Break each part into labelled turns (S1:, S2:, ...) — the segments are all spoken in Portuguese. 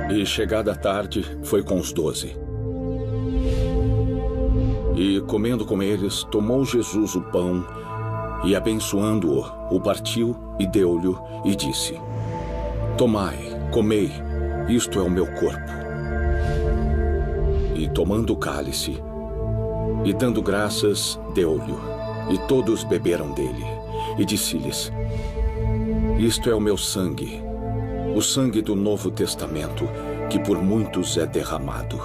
S1: E chegada a tarde, foi com os 12. E, comendo com eles, tomou Jesus o pão e, abençoando-o, o partiu e deu-lhe e disse: Tomai, comei, isto é o meu corpo. E tomando o cálice, e dando graças, deu-lhe, e todos beberam dele. E disse-lhes: Isto é o meu sangue, o sangue do Novo Testamento, que por muitos é derramado.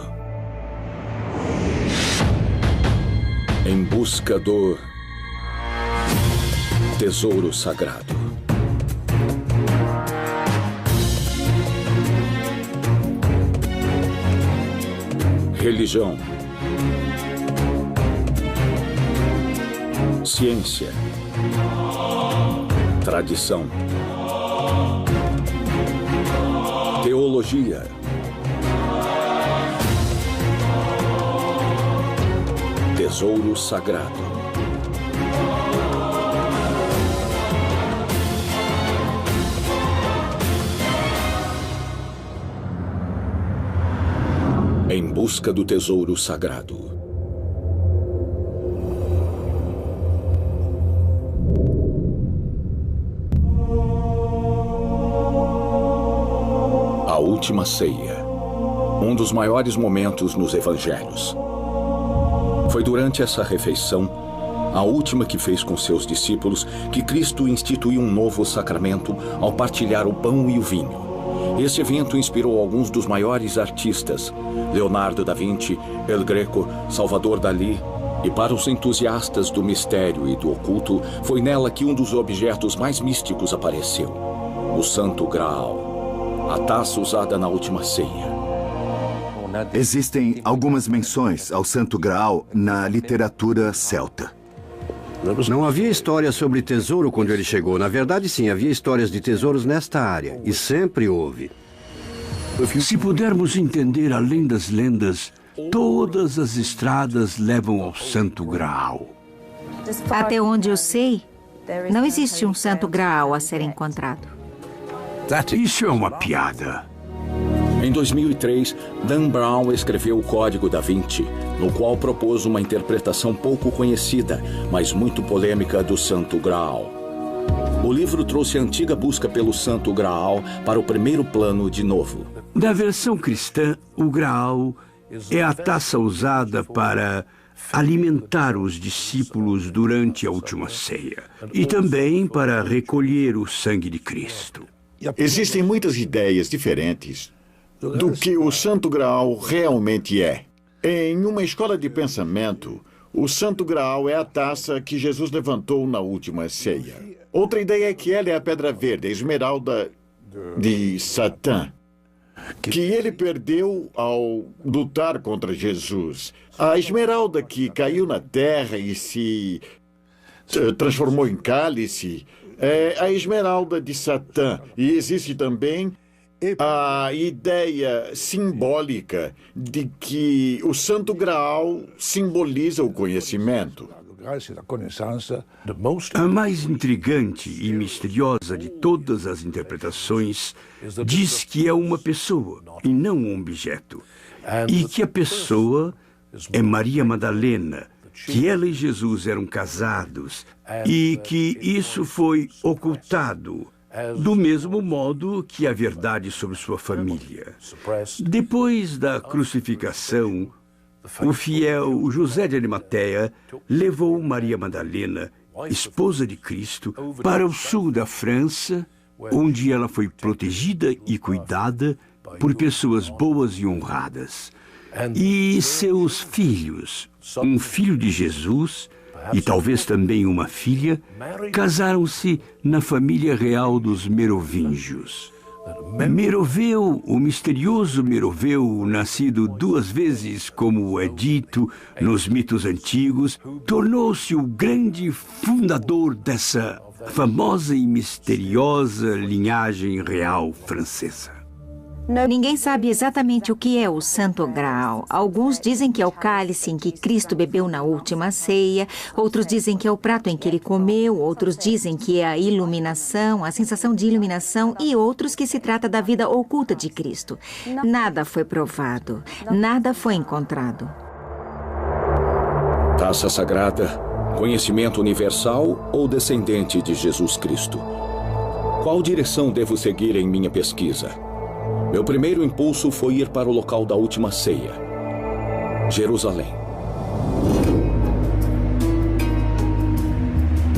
S1: Em busca do tesouro sagrado. Religião, ciência, tradição, teologia, tesouro sagrado. Em busca do tesouro sagrado. A última ceia. Um dos maiores momentos nos evangelhos. Foi durante essa refeição, a última que fez com seus discípulos, que Cristo instituiu um novo sacramento ao partilhar o pão e o vinho. Esse evento inspirou alguns dos maiores artistas, Leonardo da Vinci, El Greco, Salvador Dalí, e para os entusiastas do mistério e do oculto, foi nela que um dos objetos mais místicos apareceu, o Santo Graal, a taça usada na última ceia.
S2: Existem algumas menções ao Santo Graal na literatura celta.
S3: Não havia história sobre tesouro quando ele chegou. Na verdade, sim, havia histórias de tesouros nesta área. E sempre houve.
S4: Se pudermos entender além das lendas, todas as estradas levam ao Santo Graal.
S5: Até onde eu sei, não existe um Santo Graal a ser encontrado.
S4: Isso é uma piada.
S1: Em 2003, Dan Brown escreveu o Código da Vinci, no qual propôs uma interpretação pouco conhecida, mas muito polêmica do Santo Graal. O livro trouxe a antiga busca pelo Santo Graal para o primeiro plano de novo.
S4: Na versão cristã, o Graal é a taça usada para alimentar os discípulos durante a última ceia e também para recolher o sangue de Cristo.
S6: Existem muitas ideias diferentes do que o Santo Graal realmente é. Em uma escola de pensamento, o Santo Graal é a taça que Jesus levantou na última ceia. Outra ideia é que ela é a pedra verde, a esmeralda de Satã, que ele perdeu ao lutar contra Jesus. A esmeralda que caiu na terra e se transformou em cálice é a esmeralda de Satã. E existe também a ideia simbólica de que o Santo Graal simboliza o conhecimento.
S4: A mais intrigante e misteriosa de todas as interpretações diz que é uma pessoa e não um objeto. E que a pessoa é Maria Madalena, que ela e Jesus eram casados e que isso foi ocultado do mesmo modo que a verdade sobre sua família. Depois da crucificação, o fiel José de Arimateia levou Maria Madalena, esposa de Cristo, para o sul da França, onde ela foi protegida e cuidada por pessoas boas e honradas. E seus filhos, um filho de Jesus e talvez também uma filha, casaram-se na família real dos Merovingios. Meroveu, o misterioso Meroveu, nascido 2 vezes, como é dito nos mitos antigos, tornou-se o grande fundador dessa famosa e misteriosa linhagem real francesa.
S5: Ninguém sabe exatamente o que é o Santo Graal. Alguns dizem que é o cálice em que Cristo bebeu na última ceia, outros dizem que é o prato em que ele comeu, outros dizem que é a iluminação, a sensação de iluminação, e outros que se trata da vida oculta de Cristo. Nada foi provado, nada foi encontrado.
S1: Taça sagrada, conhecimento universal ou descendente de Jesus Cristo? Qual direção devo seguir em minha pesquisa? Meu primeiro impulso foi ir para o local da última ceia, Jerusalém.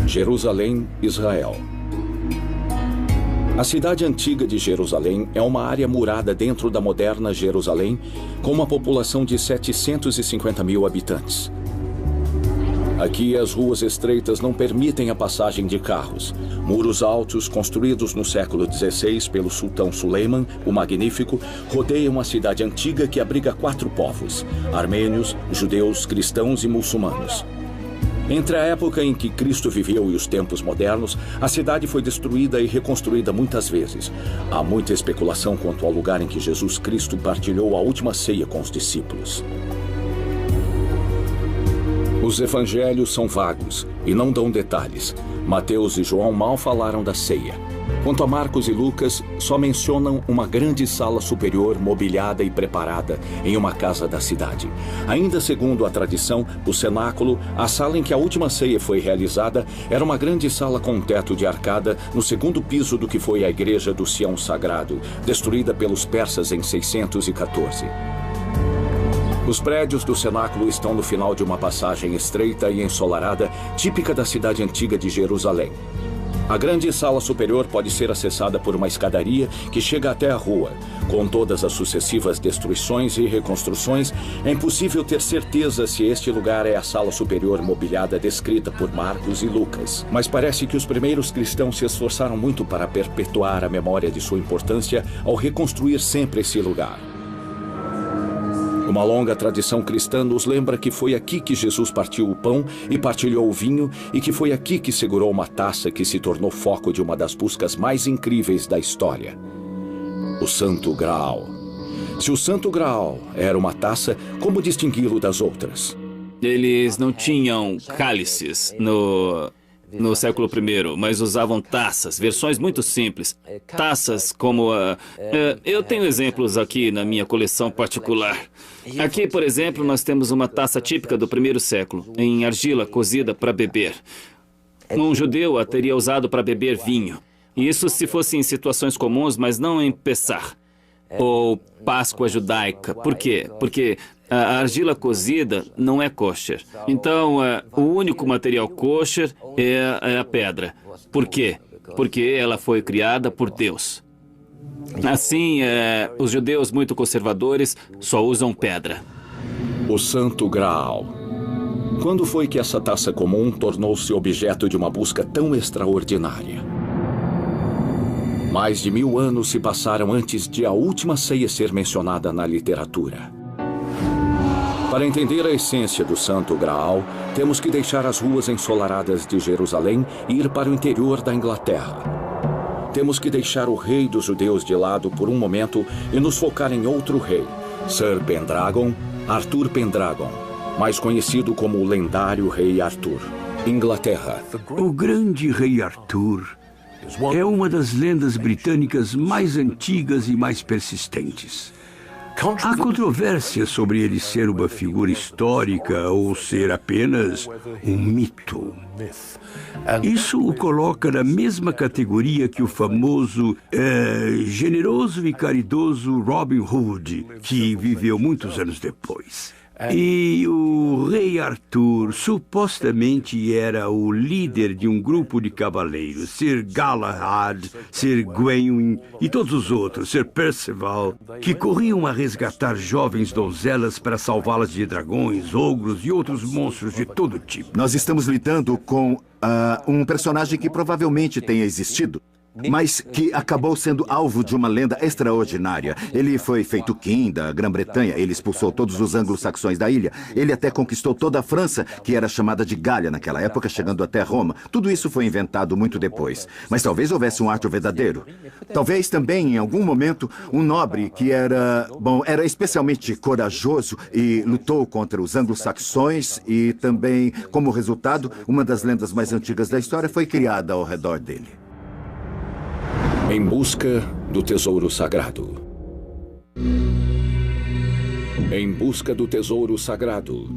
S1: Jerusalém, Israel. A cidade antiga de Jerusalém é uma área murada dentro da moderna Jerusalém, com uma população de 750 mil habitantes. Aqui, as ruas estreitas não permitem a passagem de carros. Muros altos, construídos no século XVI pelo sultão Suleiman, o Magnífico, rodeiam a cidade antiga que abriga 4 povos: armênios, judeus, cristãos e muçulmanos. Entre a época em que Cristo viveu e os tempos modernos, a cidade foi destruída e reconstruída muitas vezes. Há muita especulação quanto ao lugar em que Jesus Cristo partilhou a última ceia com os discípulos. Os evangelhos são vagos e não dão detalhes. Mateus e João mal falaram da ceia. Quanto a Marcos e Lucas, só mencionam uma grande sala superior mobiliada e preparada em uma casa da cidade. Ainda segundo a tradição, o cenáculo, a sala em que a última ceia foi realizada, era uma grande sala com um teto de arcada no segundo piso do que foi a igreja do Sião Sagrado, destruída pelos persas em 614. Os prédios do cenáculo estão no final de uma passagem estreita e ensolarada, típica da cidade antiga de Jerusalém. A grande sala superior pode ser acessada por uma escadaria que chega até a rua. Com todas as sucessivas destruições e reconstruções, é impossível ter certeza se este lugar é a sala superior mobiliada descrita por Marcos e Lucas. Mas parece que os primeiros cristãos se esforçaram muito para perpetuar a memória de sua importância ao reconstruir sempre esse lugar. Uma longa tradição cristã nos lembra que foi aqui que Jesus partiu o pão e partilhou o vinho, e que foi aqui que segurou uma taça que se tornou foco de uma das buscas mais incríveis da história: o Santo Graal. Se o Santo Graal era uma taça, como distingui-lo das outras?
S7: Eles não tinham cálices no século I, mas usavam taças, versões muito simples. Taças como eu tenho exemplos aqui na minha coleção particular. Aqui, por exemplo, nós temos uma taça típica do primeiro século, em argila cozida para beber. Um judeu a teria usado para beber vinho. Isso se fosse em situações comuns, mas não em Pessah ou Páscoa judaica. Por quê? Porque a argila cozida não é kosher. Então, o único material kosher é a pedra. Por quê? Porque ela foi criada por Deus. Assim, os judeus muito conservadores só usam pedra.
S1: O Santo Graal. Quando foi que essa taça comum tornou-se objeto de uma busca tão extraordinária? Mais de 1000 anos se passaram antes de a última ceia ser mencionada na literatura. Para entender a essência do Santo Graal, temos que deixar as ruas ensolaradas de Jerusalém e ir para o interior da Inglaterra. Temos que deixar o rei dos judeus de lado por um momento e nos focar em outro rei, Sir Pendragon, Arthur Pendragon, mais conhecido como o lendário Rei Arthur. Inglaterra.
S4: O grande Rei Arthur é uma das lendas britânicas mais antigas e mais persistentes. Há controvérsia sobre ele ser uma figura histórica ou ser apenas um mito. Isso o coloca na mesma categoria que o famoso, generoso e caridoso Robin Hood, que viveu muitos anos depois. E o rei Arthur supostamente era o líder de um grupo de cavaleiros, Sir Galahad, Sir Gawain e todos os outros, Sir Percival, que corriam a resgatar jovens donzelas para salvá-las de dragões, ogros e outros monstros de todo tipo.
S2: Nós estamos lidando com um personagem que provavelmente tenha existido. mas que acabou sendo alvo de uma lenda extraordinária. Ele foi feito king da Grã-Bretanha, ele expulsou todos os anglo-saxões da ilha, ele até conquistou toda a França, que era chamada de Gália naquela época, chegando até Roma. Tudo isso foi inventado muito depois. Mas talvez houvesse um Arthur verdadeiro. Talvez também, em algum momento, um nobre que era especialmente corajoso e lutou contra os anglo-saxões e também, como resultado, uma das lendas mais antigas da história foi criada ao redor dele.
S1: Em busca do tesouro sagrado. Em busca do tesouro sagrado.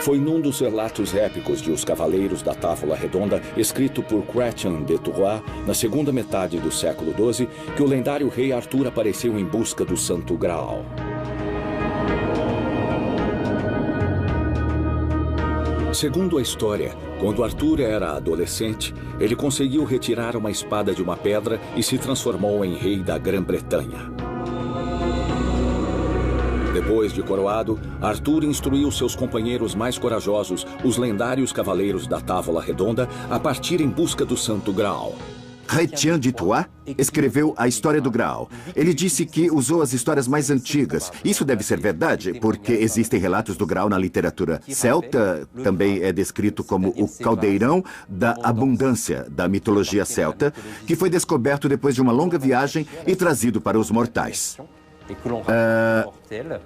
S1: Foi num dos relatos épicos de Os Cavaleiros da Távola Redonda, escrito por Chrétien de Troyes, na segunda metade do século XII, que o lendário rei Arthur apareceu em busca do Santo Graal. Segundo a história, quando Arthur era adolescente, ele conseguiu retirar uma espada de uma pedra e se transformou em rei da Grã-Bretanha. Depois de coroado, Arthur instruiu seus companheiros mais corajosos, os lendários Cavaleiros da Távola Redonda, a partir em busca do Santo Graal.
S2: Chrétien de Troyes escreveu a História do Graal. Ele disse que usou as histórias mais antigas. Isso deve ser verdade, porque existem relatos do Graal na literatura celta, também é descrito como o caldeirão da abundância da mitologia celta, que foi descoberto depois de uma longa viagem e trazido para os mortais.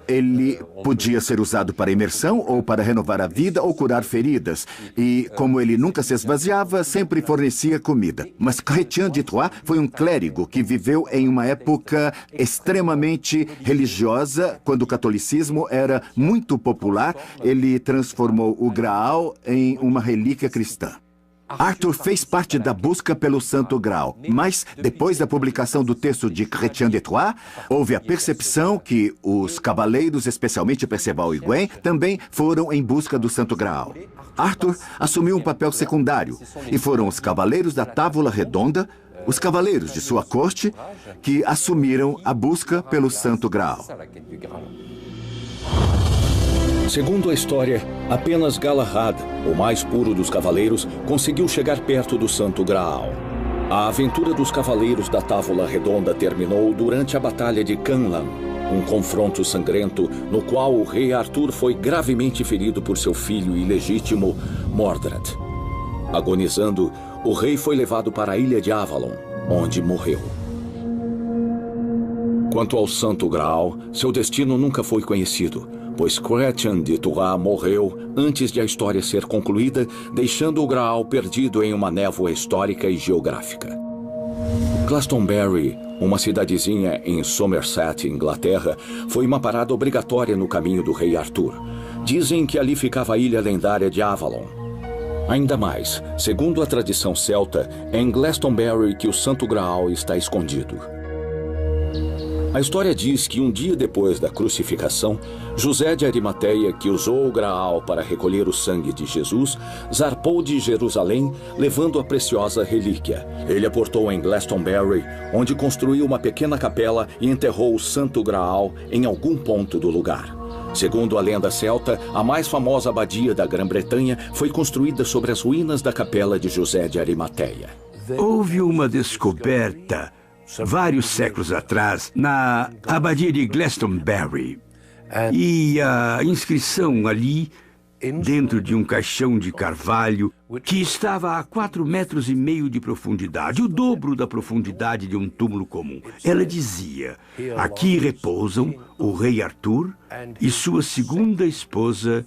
S2: Ele podia ser usado para imersão ou para renovar a vida ou curar feridas. E, como ele nunca se esvaziava, sempre fornecia comida. Mas Chrétien de Troyes foi um clérigo que viveu em uma época extremamente religiosa, quando o catolicismo era muito popular. Ele transformou o Graal em uma relíquia cristã. Arthur fez parte da busca pelo Santo Graal, mas depois da publicação do texto de Chrétien de Troyes, houve a percepção que os cavaleiros, especialmente Perceval e Gwen, também foram em busca do Santo Graal. Arthur assumiu um papel secundário, e foram os Cavaleiros da Távola Redonda, os cavaleiros de sua corte, que assumiram a busca pelo Santo Graal.
S1: Segundo a história, apenas Galahad, o mais puro dos cavaleiros, conseguiu chegar perto do Santo Graal. A aventura dos Cavaleiros da Távola Redonda terminou durante a Batalha de Canlan, um confronto sangrento no qual o rei Arthur foi gravemente ferido por seu filho ilegítimo, Mordred. Agonizando, o rei foi levado para a ilha de Avalon, onde morreu. Quanto ao Santo Graal, seu destino nunca foi conhecido, pois Chrétien de Troyes morreu antes de a história ser concluída, deixando o Graal perdido em uma névoa histórica e geográfica. Glastonbury, uma cidadezinha em Somerset, Inglaterra, foi uma parada obrigatória no caminho do rei Arthur. Dizem que ali ficava a ilha lendária de Avalon. Ainda mais, segundo a tradição celta, é em Glastonbury que o Santo Graal está escondido. A história diz que um dia depois da crucificação, José de Arimateia, que usou o Graal para recolher o sangue de Jesus, zarpou de Jerusalém, levando a preciosa relíquia. Ele a portou em Glastonbury, onde construiu uma pequena capela e enterrou o Santo Graal em algum ponto do lugar. Segundo a lenda celta, a mais famosa abadia da Grã-Bretanha foi construída sobre as ruínas da capela de José de Arimateia.
S4: Houve uma descoberta vários séculos atrás, na abadia de Glastonbury. E a inscrição ali, dentro de um caixão de carvalho, que estava a 4,5 metros de profundidade, o dobro da profundidade de um túmulo comum. Ela dizia: aqui repousam o rei Arthur e sua segunda esposa,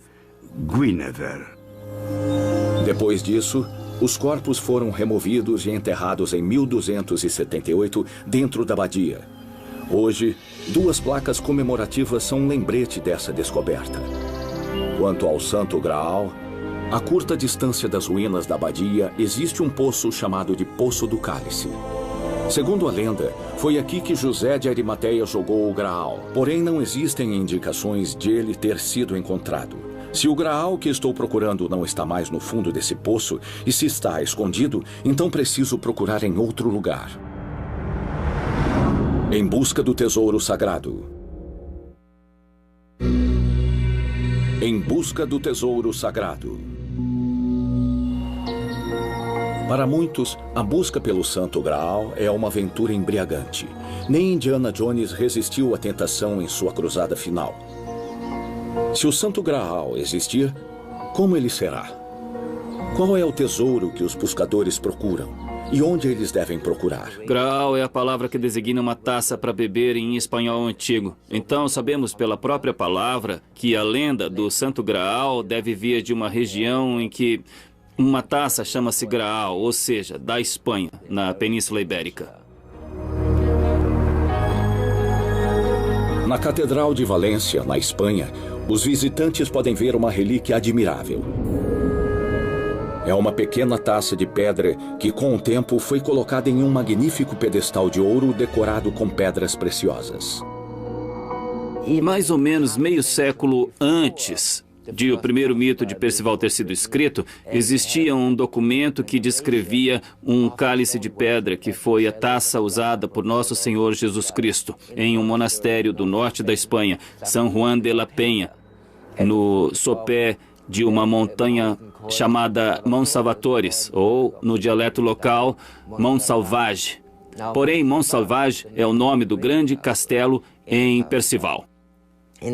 S4: Guinevere.
S1: Depois disso, os corpos foram removidos e enterrados em 1278 dentro da abadia. Hoje, 2 placas comemorativas são um lembrete dessa descoberta. Quanto ao Santo Graal, a curta distância das ruínas da abadia existe um poço chamado de Poço do Cálice. Segundo a lenda, foi aqui que José de Arimateia jogou o Graal, porém não existem indicações de ele ter sido encontrado. Se o Graal que estou procurando não está mais no fundo desse poço, e se está escondido, então preciso procurar em outro lugar. Em busca do tesouro sagrado. Em busca do tesouro sagrado. Para muitos, a busca pelo Santo Graal é uma aventura embriagante. Nem Indiana Jones resistiu à tentação em sua cruzada final. Se o Santo Graal existir, como ele será? Qual é o tesouro que os buscadores procuram? E onde eles devem procurar?
S7: Graal é a palavra que designa uma taça para beber em espanhol antigo. Então, sabemos pela própria palavra que a lenda do Santo Graal deve vir de uma região em que uma taça chama-se Graal, ou seja, da Espanha, na Península Ibérica.
S1: Na Catedral de Valência, na Espanha, os visitantes podem ver uma relíquia admirável. É uma pequena taça de pedra que, com o tempo, foi colocada em um magnífico pedestal de ouro decorado com pedras preciosas.
S7: E mais ou menos meio século antes de o primeiro mito de Percival ter sido escrito, existia um documento que descrevia um cálice de pedra que foi a taça usada por Nosso Senhor Jesus Cristo em um monastério do norte da Espanha, San Juan de la Peña, no sopé de uma montanha chamada Mons Salvatores, ou, no dialeto local, Mont Salvage. Porém, Mont Salvage é o nome do grande castelo em Percival.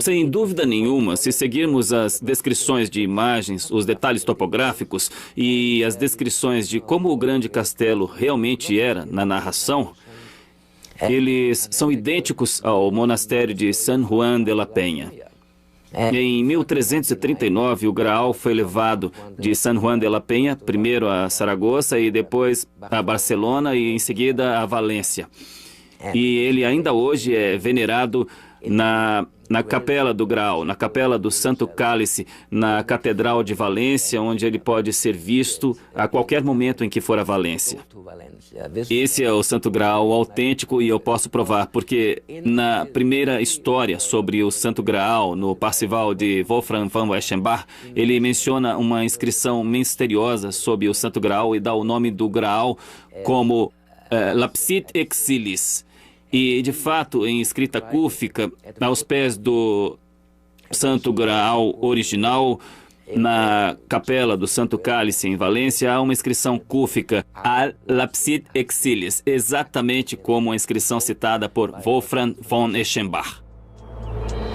S7: Sem dúvida nenhuma, se seguirmos as descrições de imagens, os detalhes topográficos e as descrições de como o grande castelo realmente era na narração, eles são idênticos ao monastério de San Juan de la Peña. Em 1339, o Graal foi levado de San Juan de la Peña, primeiro a Saragoça e depois a Barcelona e em seguida a Valência. E ele ainda hoje é venerado na Capela do Graal, na Capela do Santo Cálice, na Catedral de Valência, onde ele pode ser visto a qualquer momento em que for a Valência. Esse é o Santo Graal autêntico e eu posso provar, porque na primeira história sobre o Santo Graal, no Parzival de Wolfram von Eschenbach, ele menciona uma inscrição misteriosa sobre o Santo Graal e dá o nome do Graal como Lapsit Exilis. E, de fato, em escrita cúfica, aos pés do Santo Graal original, na Capela do Santo Cálice, em Valência, há uma inscrição cúfica, Al Lapsit Exilis, exatamente como a inscrição citada por Wolfram von Eschenbach.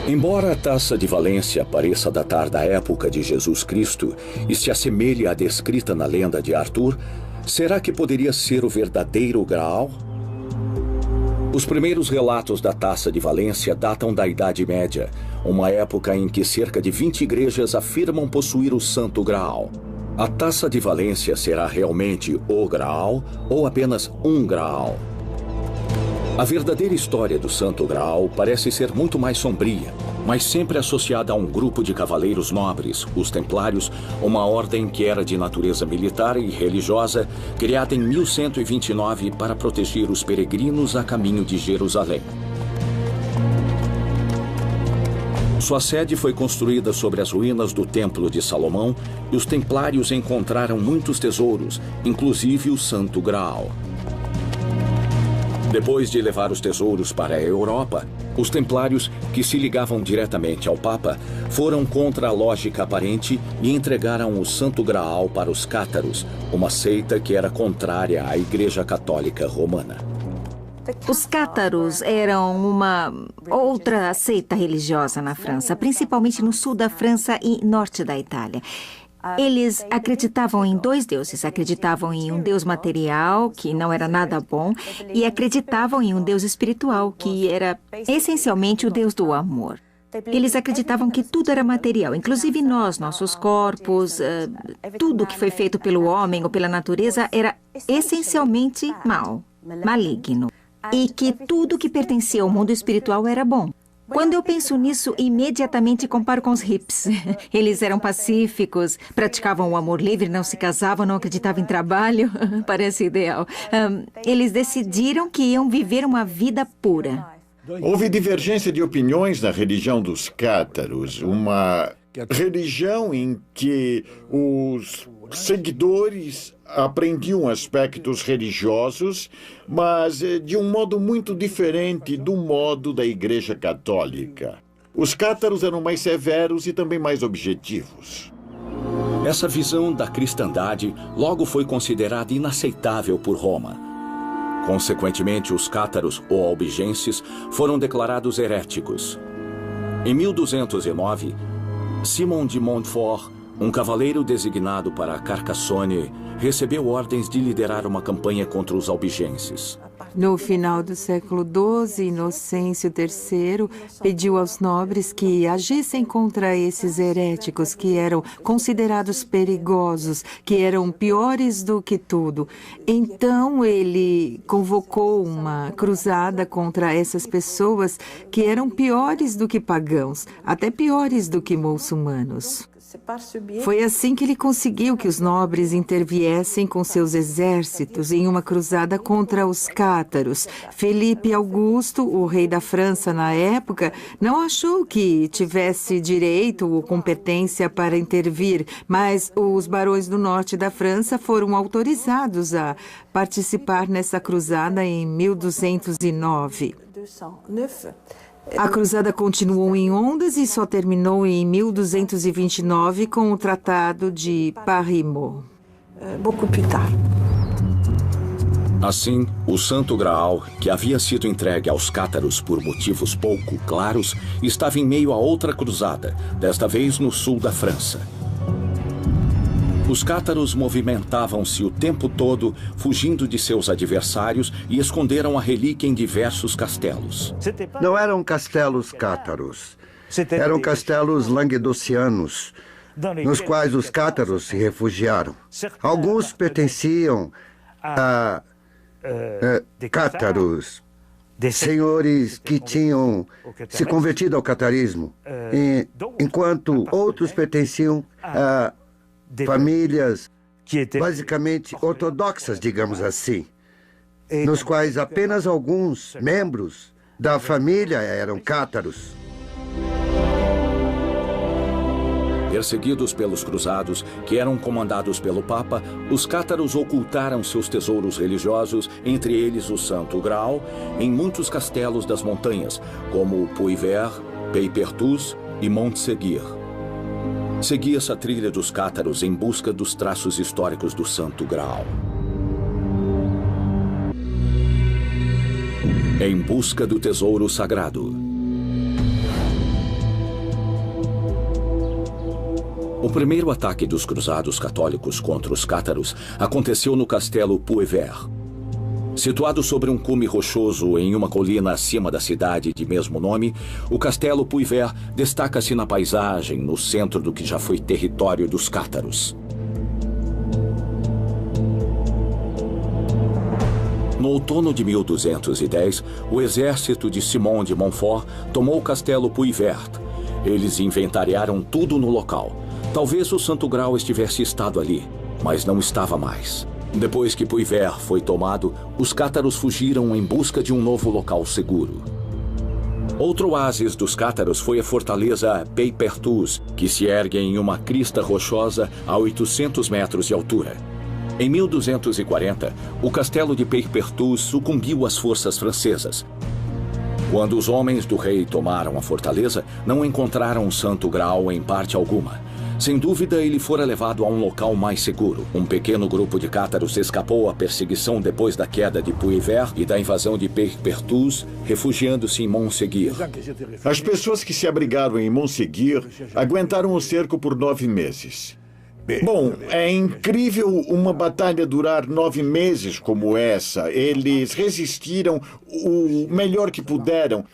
S1: Embora a taça de Valência pareça datar da época de Jesus Cristo e se assemelhe à descrita na lenda de Arthur, será que poderia ser o verdadeiro Graal? Os primeiros relatos da Taça de Valência datam da Idade Média, uma época em que cerca de 20 igrejas afirmam possuir o Santo Graal. A Taça de Valência será realmente o Graal ou apenas um Graal? A verdadeira história do Santo Graal parece ser muito mais sombria, mas sempre associada a um grupo de cavaleiros nobres, os Templários, uma ordem que era de natureza militar e religiosa, criada em 1129 para proteger os peregrinos a caminho de Jerusalém. Sua sede foi construída sobre as ruínas do Templo de Salomão e os Templários encontraram muitos tesouros, inclusive o Santo Graal. Depois de levar os tesouros para a Europa, os Templários, que se ligavam diretamente ao Papa, foram contra a lógica aparente e entregaram o Santo Graal para os cátaros, uma seita que era contrária à Igreja Católica Romana.
S5: Os cátaros eram uma outra seita religiosa na França, principalmente no sul da França e norte da Itália. Eles acreditavam em dois deuses. Acreditavam em um deus material, que não era nada bom, e acreditavam em um deus espiritual, que era essencialmente o deus do amor. Eles acreditavam que tudo era material, inclusive nós, nossos corpos, tudo que foi feito pelo homem ou pela natureza era essencialmente mal, maligno. E que tudo que pertencia ao mundo espiritual era bom. Quando eu penso nisso, imediatamente comparo com os hippies. Eles eram pacíficos, praticavam o amor livre, não se casavam, não acreditavam em trabalho. Parece ideal. Eles decidiram que iam viver uma vida pura.
S6: Houve divergência de opiniões na religião dos cátaros, uma religião em que os seguidores aprendiam aspectos religiosos, mas de um modo muito diferente do modo da Igreja Católica. Os cátaros eram mais severos e também mais objetivos.
S1: Essa visão da cristandade logo foi considerada inaceitável por Roma. Consequentemente, os cátaros ou albigenses foram declarados heréticos. Em 1209, Simon de Montfort, um cavaleiro designado para Carcassonne, recebeu ordens de liderar uma campanha contra os albigenses.
S8: No final do século XII, Inocêncio III pediu aos nobres que agissem contra esses heréticos que eram considerados perigosos, que eram piores do que tudo. Então, ele convocou uma cruzada contra essas pessoas que eram piores do que pagãos, até piores do que muçulmanos. Foi assim que ele conseguiu que os nobres interviessem com seus exércitos em uma cruzada contra os cátaros. Felipe Augusto, o rei da França na época, não achou que tivesse direito ou competência para intervir, mas os barões do norte da França foram autorizados a participar nessa cruzada em 1209. A cruzada continuou em ondas e só terminou em 1229 com o Tratado de Paris-Maux.
S1: Assim, o Santo Graal, que havia sido entregue aos cátaros por motivos pouco claros, estava em meio a outra cruzada, desta vez no sul da França. Os cátaros movimentavam-se o tempo todo, fugindo de seus adversários e esconderam a relíquia em diversos castelos.
S3: Não eram castelos cátaros, eram castelos languedocianos, nos quais os cátaros se refugiaram. Alguns pertenciam a cátaros, senhores que tinham se convertido ao catarismo, enquanto outros pertenciam a famílias basicamente ortodoxas, digamos assim, nos quais apenas alguns membros da família eram cátaros.
S1: Perseguidos pelos cruzados, que eram comandados pelo Papa, os cátaros ocultaram seus tesouros religiosos, entre eles o Santo Graal, em muitos castelos das montanhas, como Puy-Vert, Pays-Perthus e Montségur. Seguia-se a trilha dos cátaros em busca dos traços históricos do Santo Graal. Em busca do tesouro sagrado. O primeiro ataque dos cruzados católicos contra os cátaros aconteceu no castelo Puy-Vert. Situado sobre um cume rochoso em uma colina acima da cidade de mesmo nome, o castelo Puy-Vert destaca-se na paisagem, no centro do que já foi território dos cátaros. No outono de 1210, o exército de Simon de Montfort tomou o castelo Puy-Vert. Eles inventariaram tudo no local. Talvez o Santo Graal estivesse estado ali, mas não estava mais. Depois que Puy-Vert foi tomado, os cátaros fugiram em busca de um novo local seguro. Outro oásis dos cátaros foi a fortaleza Pays-Perthus, que se ergue em uma crista rochosa a 800 metros de altura. Em 1240, o castelo de Pays-Perthus sucumbiu às forças francesas. Quando os homens do rei tomaram a fortaleza, não encontraram o Santo Graal em parte alguma. Sem dúvida, ele fora levado a um local mais seguro. Um pequeno grupo de cátaros escapou à perseguição depois da queda de Puy-Vert e da invasão de Pays-Perthus, refugiando-se em Montségur.
S6: As pessoas que se abrigaram em Montségur aguentaram o cerco por 9 meses. Bom, é incrível uma batalha durar 9 meses como essa. Eles resistiram o melhor que puderam.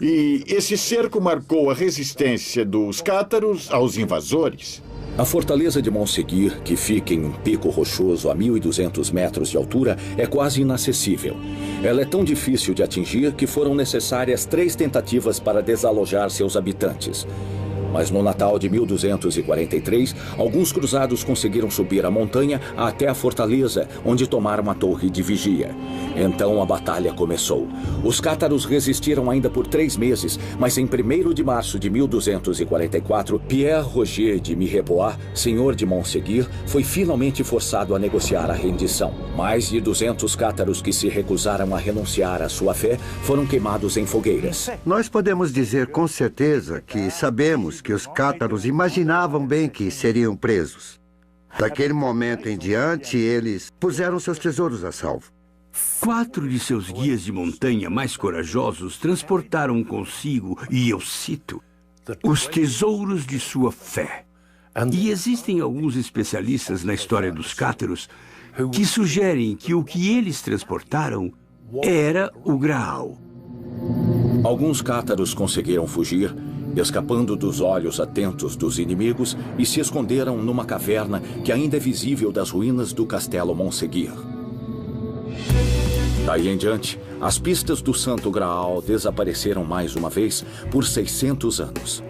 S6: E esse cerco marcou a resistência dos cátaros aos invasores.
S1: A fortaleza de Montségur, que fica em um pico rochoso a 1.200 metros de altura, é quase inacessível. Ela é tão difícil de atingir que foram necessárias 3 tentativas para desalojar seus habitantes. Mas no Natal de 1243, alguns cruzados conseguiram subir a montanha até a fortaleza, onde tomaram a torre de vigia. Então a batalha começou. Os cátaros resistiram ainda por 3 meses, mas em 1º de março de 1244, Pierre Roger de Mirebois, senhor de Montségur, foi finalmente forçado a negociar a rendição. Mais de 200 cátaros que se recusaram a renunciar à sua fé foram queimados em fogueiras.
S3: Nós podemos dizer com certeza que sabemos que os cátaros imaginavam bem que seriam presos.
S9: Daquele momento em diante, eles puseram seus tesouros a salvo.
S4: 4 de seus guias de montanha mais corajosos transportaram consigo, e eu cito, os tesouros de sua fé. E existem alguns especialistas na história dos cátaros que sugerem que o que eles transportaram era o Graal.
S1: Alguns cátaros conseguiram fugir, escapando dos olhos atentos dos inimigos, e se esconderam numa caverna que ainda é visível das ruínas do castelo Montségur. Daí em diante, as pistas do Santo Graal desapareceram mais uma vez por 600 anos.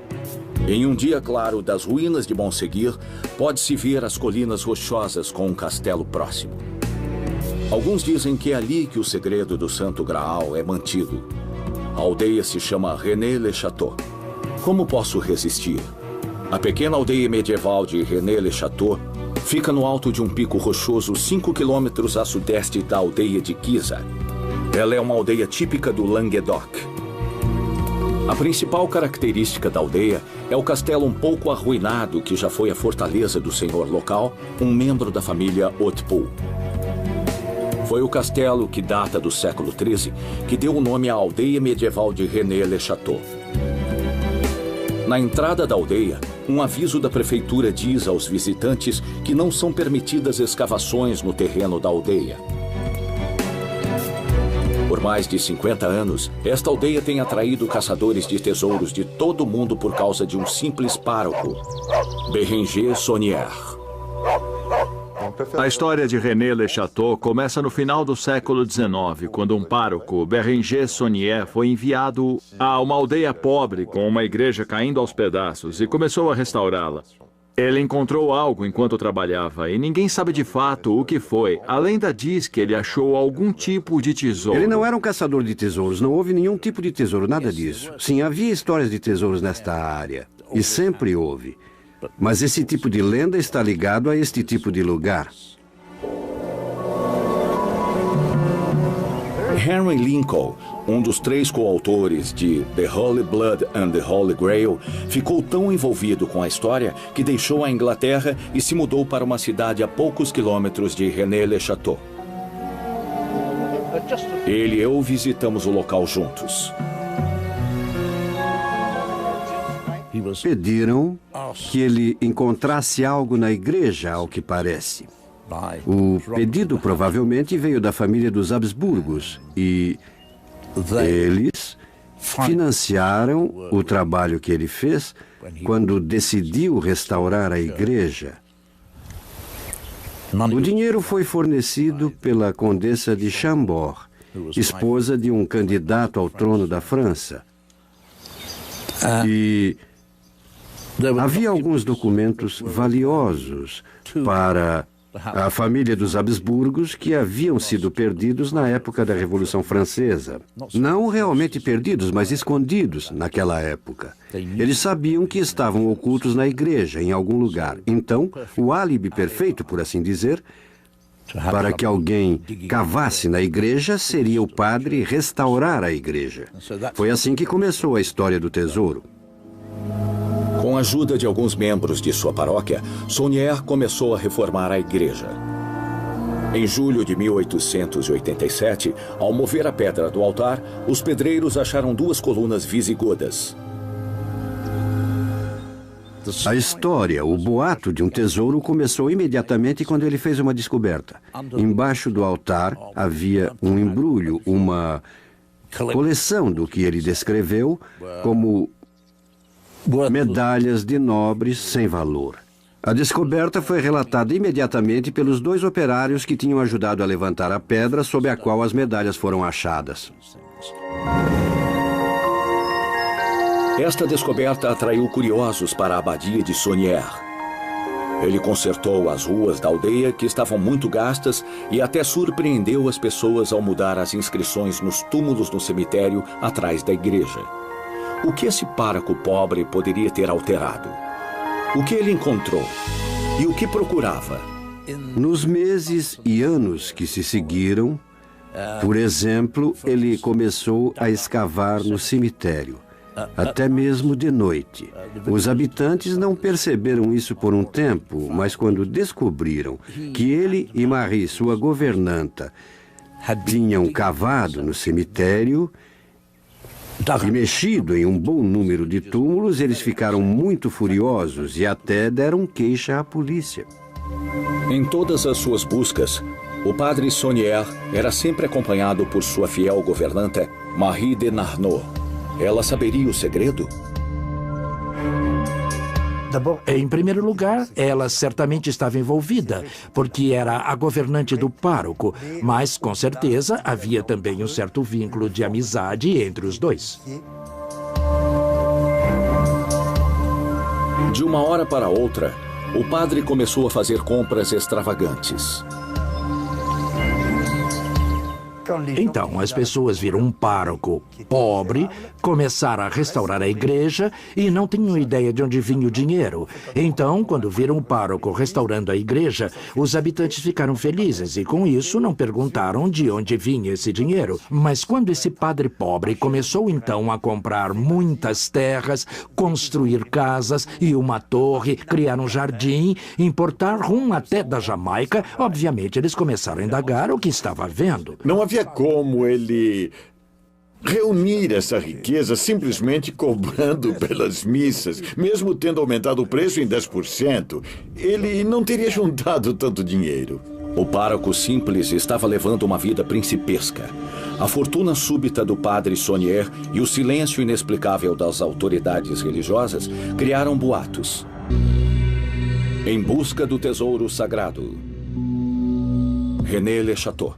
S1: Em um dia claro das ruínas de Montségur, pode-se ver as colinas rochosas com um castelo próximo. Alguns dizem que é ali que o segredo do Santo Graal é mantido. A aldeia se chama René-le-Château. Como posso resistir? A pequena aldeia medieval de René-le-Château fica no alto de um pico rochoso 5 quilômetros a sudeste da aldeia de Guisa. Ela é uma aldeia típica do Languedoc. A principal característica da aldeia é o castelo um pouco arruinado que já foi a fortaleza do senhor local, um membro da família Hautpoul. Foi o castelo, que data do século XIII, que deu o nome à aldeia medieval de René-le-Château. Na entrada da aldeia, um aviso da prefeitura diz aos visitantes que não são permitidas escavações no terreno da aldeia. Por mais de 50 anos, esta aldeia tem atraído caçadores de tesouros de todo o mundo por causa de um simples pároco, Bérenger Saunière.
S10: A história de René-le-Château começa no final do século XIX, quando um pároco, Bérenger Saunière, foi enviado a uma aldeia pobre com uma igreja caindo aos pedaços e começou a restaurá-la. Ele encontrou algo enquanto trabalhava e ninguém sabe de fato o que foi. A lenda diz que ele achou algum tipo de tesouro.
S3: Ele não era um caçador de tesouros, não houve nenhum tipo de tesouro, nada disso. Sim, havia histórias de tesouros nesta área, e sempre houve. Mas esse tipo de lenda está ligado a este tipo de lugar.
S1: Henry Lincoln, um dos 3 coautores de The Holy Blood and the Holy Grail, ficou tão envolvido com a história que deixou a Inglaterra e se mudou para uma cidade a poucos quilômetros de René-le-Château. Ele e eu visitamos o local juntos.
S3: Pediram que ele encontrasse algo na igreja, ao que parece. O pedido provavelmente veio da família dos Habsburgos e eles financiaram o trabalho que ele fez quando decidiu restaurar a igreja. O dinheiro foi fornecido pela Condessa de Chambord, esposa de um candidato ao trono da França. E havia alguns documentos valiosos para a família dos Habsburgos que haviam sido perdidos na época da Revolução Francesa. Não realmente perdidos, mas escondidos naquela época. Eles sabiam que estavam ocultos na igreja, em algum lugar. Então, o álibi perfeito, por assim dizer, para que alguém cavasse na igreja, seria o padre restaurar a igreja. Foi assim que começou a história do tesouro.
S1: Com a ajuda de alguns membros de sua paróquia, Saunière começou a reformar a igreja. Em julho de 1887, ao mover a pedra do altar, os pedreiros acharam 2 colunas visigodas.
S3: A história, o boato de um tesouro começou imediatamente quando ele fez uma descoberta. Embaixo do altar havia um embrulho, uma coleção do que ele descreveu como medalhas de nobres sem valor. A descoberta foi relatada imediatamente pelos 2 operários que tinham ajudado a levantar a pedra sob a qual as medalhas foram achadas.
S1: Esta descoberta atraiu curiosos para a abadia de Saunière. Ele consertou as ruas da aldeia, que estavam muito gastas, e até surpreendeu as pessoas ao mudar as inscrições nos túmulos no cemitério atrás da igreja. O que esse pároco pobre poderia ter alterado? O que ele encontrou? E o que procurava?
S3: Nos meses e anos que se seguiram, por exemplo, ele começou a escavar no cemitério. até mesmo de noite. Os habitantes não perceberam isso por um tempo, mas quando descobriram que ele e Marie, sua governanta, tinham cavado no cemitério e mexido em um bom número de túmulos, eles ficaram muito furiosos e até deram queixa à polícia.
S1: Em todas as suas buscas, o padre Saunière era sempre acompanhado por sua fiel governanta, Marie de Narnaud. Ela saberia o segredo?
S11: Em primeiro lugar, ela certamente estava envolvida, porque era a governante do pároco, mas, com certeza, havia também um certo vínculo de amizade entre os dois.
S1: De uma hora para outra, o padre começou a fazer compras extravagantes.
S11: Então, as pessoas viram um pároco pobre, começaram a restaurar a igreja e não tinham ideia de onde vinha o dinheiro. Então, quando viram o pároco restaurando a igreja, os habitantes ficaram felizes e, com isso, não perguntaram de onde vinha esse dinheiro. Mas quando esse padre pobre começou, então, a comprar muitas terras, construir casas e uma torre, criar um jardim, importar rum até da Jamaica, obviamente, eles começaram a indagar o que estava vendo.
S6: Não havia como ele reunir essa riqueza simplesmente cobrando pelas missas. Mesmo tendo aumentado o preço em 10%, ele não teria juntado tanto dinheiro.
S1: O pároco simples estava levando uma vida principesca. A fortuna súbita do padre Saunière e o silêncio inexplicável das autoridades religiosas criaram boatos. Em busca do tesouro sagrado. René Le Chateau.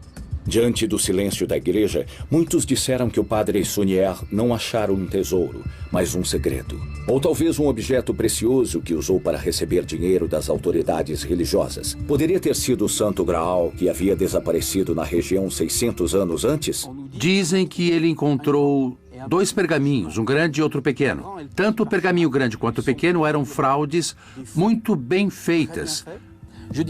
S1: Diante do silêncio da igreja, muitos disseram que o padre Saunière não achara um tesouro, mas um segredo. Ou talvez um objeto precioso que usou para receber dinheiro das autoridades religiosas. Poderia ter sido o Santo Graal que havia desaparecido na região 600 anos antes?
S12: Dizem que ele encontrou 2 pergaminhos, um grande e outro pequeno. Tanto o pergaminho grande quanto o pequeno eram fraudes muito bem feitas.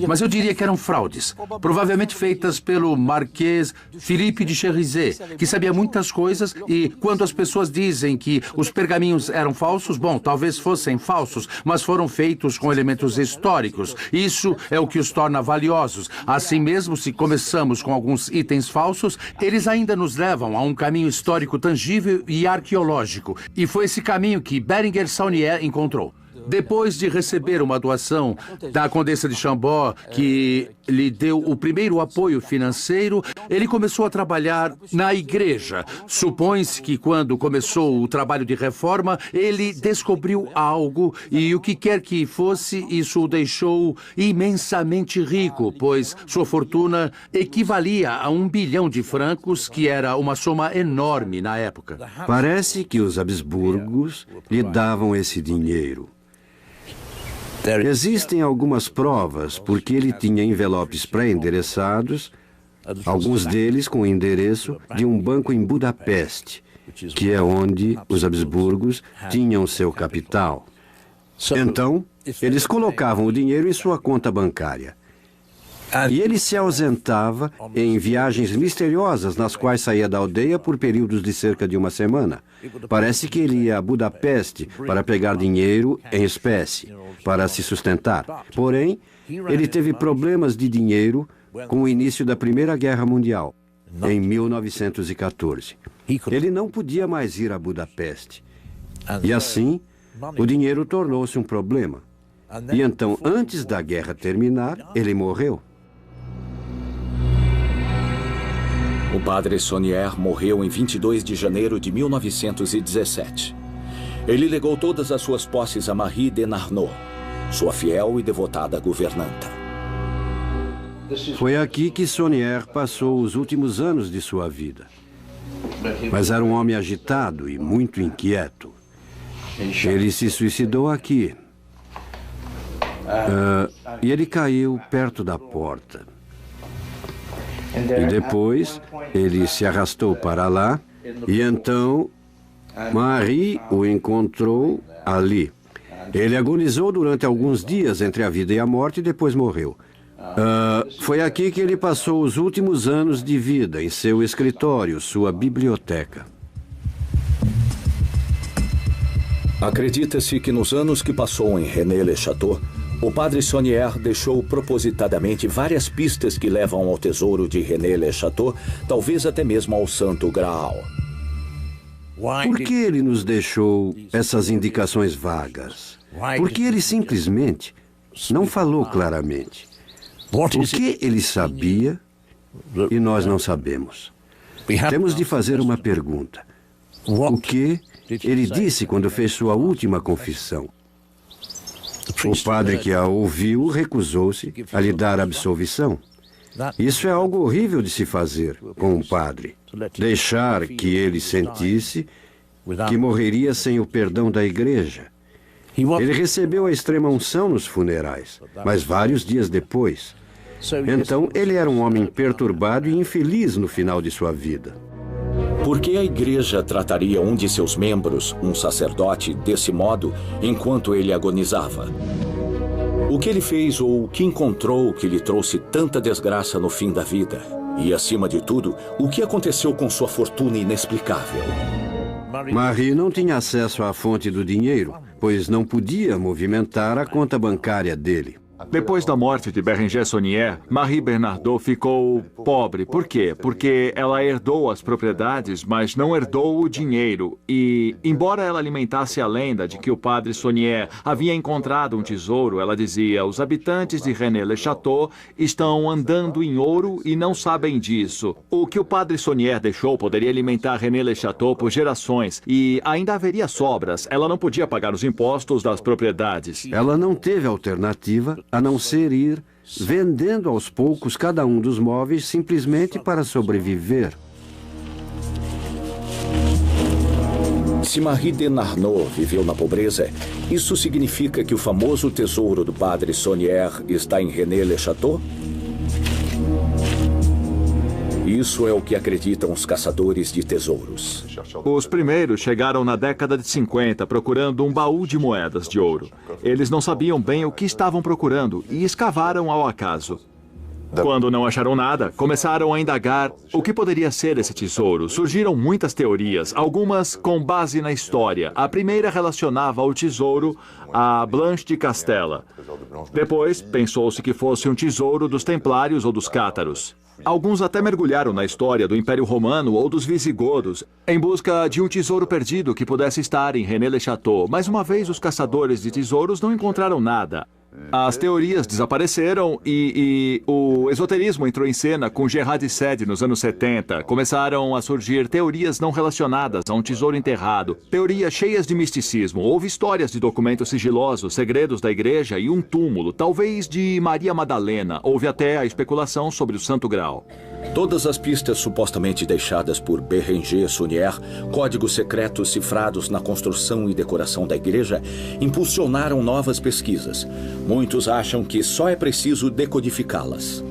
S12: Mas eu diria que eram fraudes, provavelmente feitas pelo Marquês Philippe de Cherizet, que sabia muitas coisas e quando as pessoas dizem que os pergaminhos eram falsos, bom, talvez fossem falsos, mas foram feitos com elementos históricos. Isso é o que os torna valiosos. Assim mesmo, se começamos com alguns itens falsos, eles ainda nos levam a um caminho histórico tangível e arqueológico. E foi esse caminho que Bérenger Saunière encontrou. Depois de receber uma doação da Condessa de Chambord, que lhe deu o primeiro apoio financeiro, ele começou a trabalhar na igreja. Supõe-se que quando começou o trabalho de reforma, ele descobriu algo e o que quer que fosse, isso o deixou imensamente rico, pois sua fortuna equivalia a 1 bilhão de francos, que era uma soma enorme na época.
S3: Parece que os Habsburgos lhe davam esse dinheiro. Existem algumas provas porque ele tinha envelopes pré-endereçados, alguns deles com o endereço de um banco em Budapeste, que é onde os Habsburgos tinham seu capital. Então, eles colocavam o dinheiro em sua conta bancária. E ele se ausentava em viagens misteriosas nas quais saía da aldeia por períodos de cerca de uma semana. Parece que ele ia a Budapeste para pegar dinheiro em espécie, para se sustentar. Porém, ele teve problemas de dinheiro com o início da Primeira Guerra Mundial, em 1914. Ele não podia mais ir a Budapeste. E assim, o dinheiro tornou-se um problema. E então, antes da guerra terminar, ele morreu.
S1: O padre Saunière morreu em 22 de janeiro de 1917. Ele legou todas as suas posses a Marie de Narnaud, sua fiel e devotada governanta.
S3: Foi aqui que Saunière passou os últimos anos de sua vida. Mas era um homem agitado e muito inquieto. Ele se suicidou aqui. E ele caiu perto da porta. E depois, ele se arrastou para lá, e então Marie o encontrou ali. Ele agonizou durante alguns dias entre a vida e a morte e depois morreu. Foi aqui que ele passou os últimos anos de vida, em seu escritório, sua biblioteca.
S1: Acredita-se que nos anos que passou em René-le-Château, o padre Saunière deixou propositadamente várias pistas que levam ao tesouro de René-le-Château, talvez até mesmo ao Santo Graal.
S3: Por que ele nos deixou essas indicações vagas? Porque ele simplesmente não falou claramente. O que ele sabia e nós não sabemos. Temos de fazer uma pergunta. O que ele disse quando fez sua última confissão? O padre que a ouviu recusou-se a lhe dar absolvição. Isso é algo horrível de se fazer com um padre. Deixar que ele sentisse que morreria sem o perdão da igreja. Ele recebeu a extrema-unção nos funerais, mas vários dias depois. Então, ele era um homem perturbado e infeliz no final de sua vida.
S1: Por que a igreja trataria um de seus membros, um sacerdote, desse modo, enquanto ele agonizava? O que ele fez ou o que encontrou que lhe trouxe tanta desgraça no fim da vida? E, acima de tudo, o que aconteceu com sua fortuna inexplicável?
S3: Marie não tinha acesso à fonte do dinheiro, pois não podia movimentar a conta bancária dele.
S10: Depois da morte de Bérenger Saunière, Marie Bernardot ficou pobre. Por quê? Porque ela herdou as propriedades, mas não herdou o dinheiro. E, embora ela alimentasse a lenda de que o padre Saunière havia encontrado um tesouro, ela dizia: os habitantes de René-le-Château estão andando em ouro e não sabem disso. O que o padre Saunière deixou poderia alimentar René-le-Château por gerações. E ainda haveria sobras. Ela não podia pagar os impostos das propriedades.
S3: Ela não teve alternativa a não ser ir vendendo aos poucos cada um dos móveis simplesmente para sobreviver.
S1: Se Marie de Narnaud viveu na pobreza, isso significa que o famoso tesouro do padre Saunière está em René-le-Château? Isso é o que acreditam os caçadores de tesouros.
S10: Os primeiros chegaram na década de 50 procurando um baú de moedas de ouro. Eles não sabiam bem o que estavam procurando e escavaram ao acaso. Quando não acharam nada, começaram a indagar o que poderia ser esse tesouro. Surgiram muitas teorias, algumas com base na história. A primeira relacionava o tesouro a Blanche de Castella. Depois, pensou-se que fosse um tesouro dos Templários ou dos Cátaros. Alguns até mergulharam na história do Império Romano ou dos Visigodos, em busca de um tesouro perdido que pudesse estar em René-le-Château. Mas uma vez os caçadores de tesouros não encontraram nada. As teorias desapareceram e o esoterismo entrou em cena com Gerard de Sade nos anos 70. Começaram a surgir teorias não relacionadas a um tesouro enterrado, teorias cheias de misticismo. Houve histórias de documentos sigilosos, segredos da igreja e um túmulo, talvez de Maria Madalena. Houve até a especulação sobre o Santo Graal.
S1: Todas as pistas supostamente deixadas por Bérenger Saunière, códigos secretos cifrados na construção e decoração da igreja, impulsionaram novas pesquisas. Muitos acham que só é preciso decodificá-las.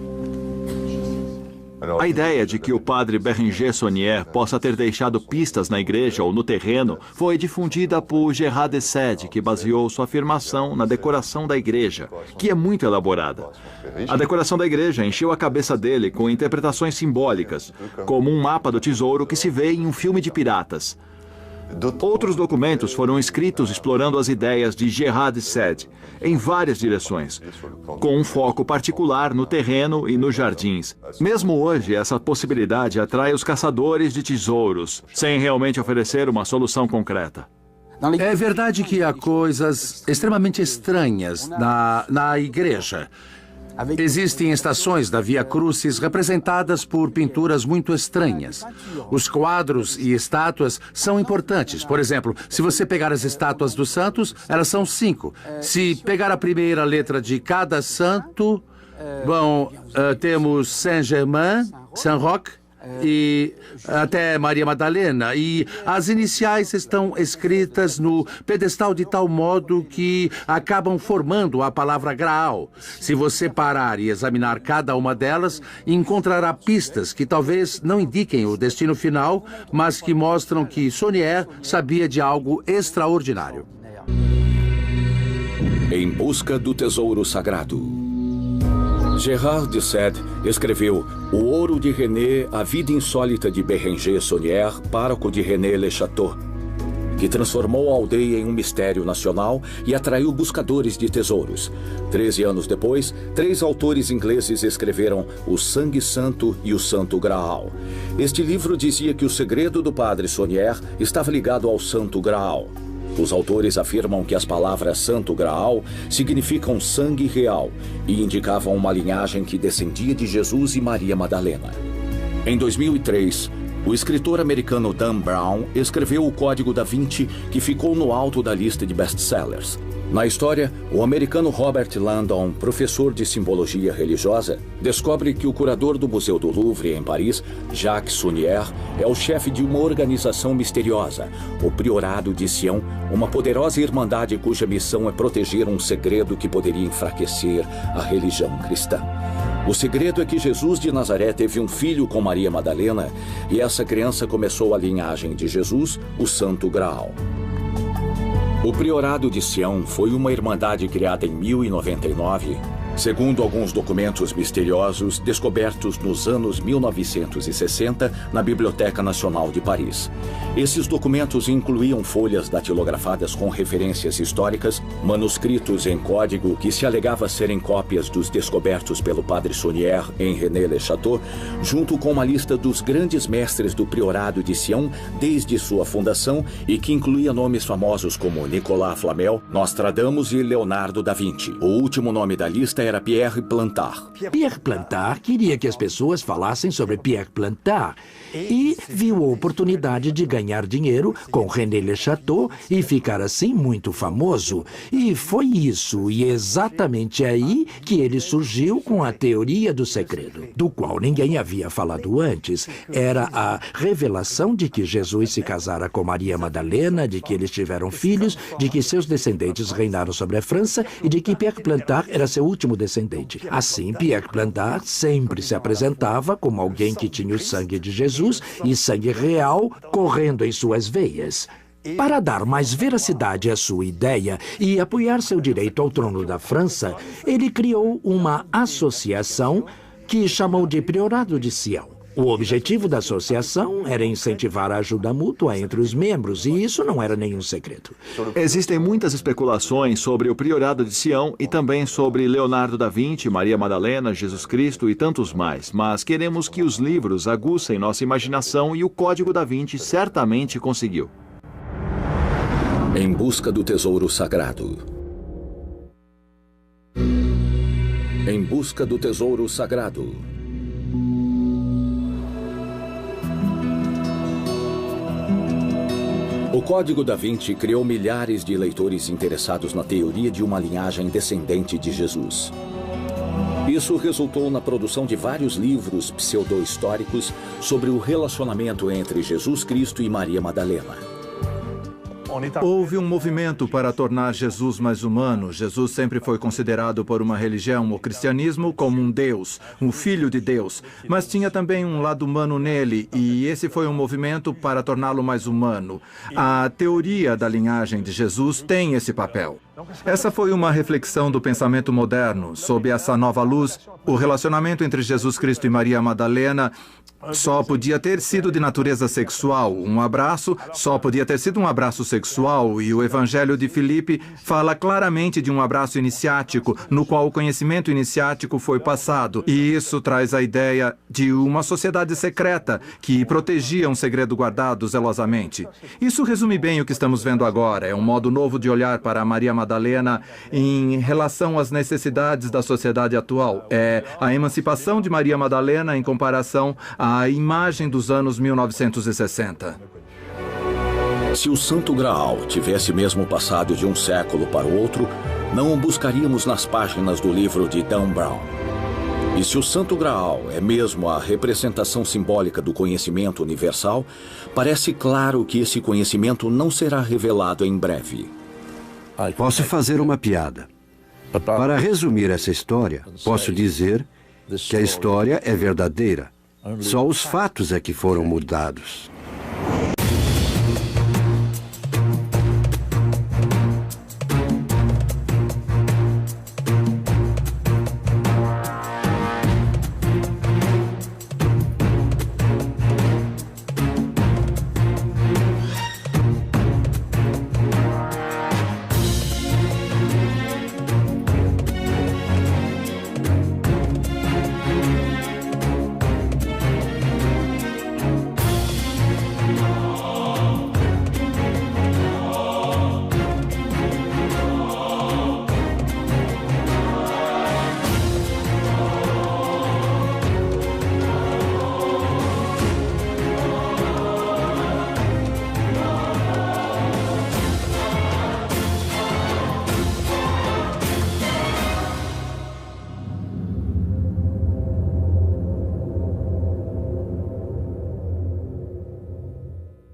S10: A ideia de que o padre Bérenger Saunière possa ter deixado pistas na igreja ou no terreno foi difundida por Gerard de Sade, que baseou sua afirmação na decoração da igreja, que é muito elaborada. A decoração da igreja encheu a cabeça dele com interpretações simbólicas, como um mapa do tesouro que se vê em um filme de piratas. Outros documentos foram escritos explorando as ideias de Gerard de Sade em várias direções, com um foco particular no terreno e nos jardins. Mesmo hoje, essa possibilidade atrai os caçadores de tesouros, sem realmente oferecer uma solução concreta.
S12: É verdade que há coisas extremamente estranhas na igreja. Existem estações da Via Crucis representadas por pinturas muito estranhas. Os quadros e estátuas são importantes. Por exemplo, se você pegar as estátuas dos santos, elas são 5. Se pegar a primeira letra de cada santo, temos Saint-Germain, Saint-Roch e até Maria Madalena. E as iniciais estão escritas no pedestal de tal modo que acabam formando a palavra Graal. Se você parar e examinar cada uma delas, encontrará pistas que talvez não indiquem o destino final, mas que mostram que Saunière sabia de algo extraordinário.
S1: Em busca do tesouro sagrado. Gerard de Sade escreveu O Ouro de René, a vida insólita de Bérenger Saunière, pároco de René-le-Château, que transformou a aldeia em um mistério nacional e atraiu buscadores de tesouros. 13 anos depois, 3 autores ingleses escreveram O Sangue Santo e o Santo Graal. Este livro dizia que o segredo do Padre Saunier estava ligado ao Santo Graal. Os autores afirmam que as palavras Santo Graal significam sangue real e indicavam uma linhagem que descendia de Jesus e Maria Madalena. Em 2003, o escritor americano Dan Brown escreveu o Código da Vinci, que ficou no alto da lista de best-sellers. Na história, o americano Robert Landon, professor de simbologia religiosa, descobre que o curador do Museu do Louvre, em Paris, Jacques Saunier, é o chefe de uma organização misteriosa, o Priorado de Sião, uma poderosa irmandade cuja missão é proteger um segredo que poderia enfraquecer a religião cristã. O segredo é que Jesus de Nazaré teve um filho com Maria Madalena e essa criança começou a linhagem de Jesus, o Santo Graal. O Priorado de Sião foi uma irmandade criada em 1099, segundo alguns documentos misteriosos descobertos nos anos 1960 na Biblioteca Nacional de Paris. Esses documentos incluíam folhas datilografadas com referências históricas, manuscritos em código que se alegava serem cópias dos descobertos pelo Padre Saunier em René-le-Château, junto com uma lista dos grandes mestres do Priorado de Sião desde sua fundação e que incluía nomes famosos como Nicolas Flamel, Nostradamus e Leonardo da Vinci. O último nome da lista era Pierre Plantard.
S11: Pierre Plantard queria que as pessoas falassem sobre Pierre Plantard e viu a oportunidade de ganhar dinheiro com René-le-Château e ficar assim muito famoso. E foi isso, e exatamente aí que ele surgiu com a teoria do segredo, do qual ninguém havia falado antes. Era a revelação de que Jesus se casara com Maria Madalena, de que eles tiveram filhos, de que seus descendentes reinaram sobre a França e de que Pierre Plantard era seu último descendente. Assim, Pierre Plantard sempre se apresentava como alguém que tinha o sangue de Jesus e sangue real correndo em suas veias. Para dar mais veracidade à sua ideia e apoiar seu direito ao trono da França, ele criou uma associação que chamou de Priorado de Sião. O objetivo da associação era incentivar a ajuda mútua entre os membros, e isso não era nenhum segredo.
S10: Existem muitas especulações sobre o Priorado de Sião e também sobre Leonardo da Vinci, Maria Madalena, Jesus Cristo e tantos mais, mas queremos que os livros aguçem nossa imaginação e o Código da Vinci certamente conseguiu.
S1: Em busca do tesouro sagrado. Em busca do tesouro sagrado. O Código da Vinci criou milhares de leitores interessados na teoria de uma linhagem descendente de Jesus. Isso resultou na produção de vários livros pseudo-históricos sobre o relacionamento entre Jesus Cristo e Maria Madalena.
S13: Houve um movimento para tornar Jesus mais humano. Jesus sempre foi considerado por uma religião, o cristianismo, como um Deus, um filho de Deus. Mas tinha também um lado humano nele, e esse foi um movimento para torná-lo mais humano. A teoria da linhagem de Jesus tem esse papel. Essa foi uma reflexão do pensamento moderno. Sob essa nova luz, o relacionamento entre Jesus Cristo e Maria Madalena só podia ter sido de natureza sexual. Um abraço só podia ter sido um abraço sexual, e o Evangelho de Filipe fala claramente de um abraço iniciático, no qual o conhecimento iniciático foi passado. E isso traz a ideia de uma sociedade secreta que protegia um segredo guardado zelosamente. Isso resume bem o que estamos vendo agora. É um modo novo de olhar para Maria Madalena em relação às necessidades da sociedade atual. É a emancipação de Maria Madalena em comparação à imagem dos anos 1960.
S1: Se o Santo Graal tivesse mesmo passado de um século para o outro, não o buscaríamos nas páginas do livro de Dan Brown. E se o Santo Graal é mesmo a representação simbólica do conhecimento universal, parece claro que esse conhecimento não será revelado em breve.
S3: Posso fazer uma piada. Para resumir essa história, posso dizer que a história é verdadeira. Só os fatos é que foram mudados.